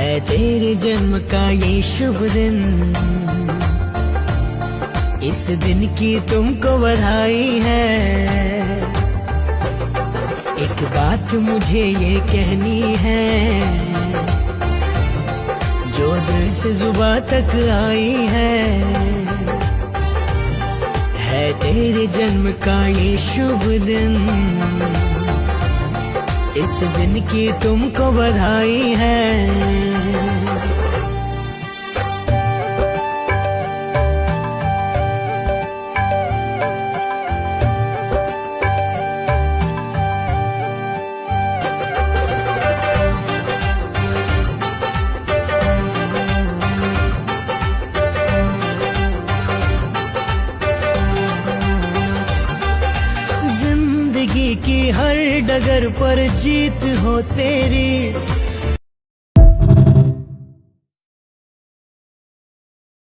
है तेरे जन्म का ये शुभ दिन, इस दिन की तुमको बधाई है। एक बात मुझे ये कहनी है, जो दिल से जुबां तक आई है तेरे जन्म का ये शुभ दिन, इस दिन की तुमको बधाई है। जिंदगी की हर डगर पर जीत हो तेरी,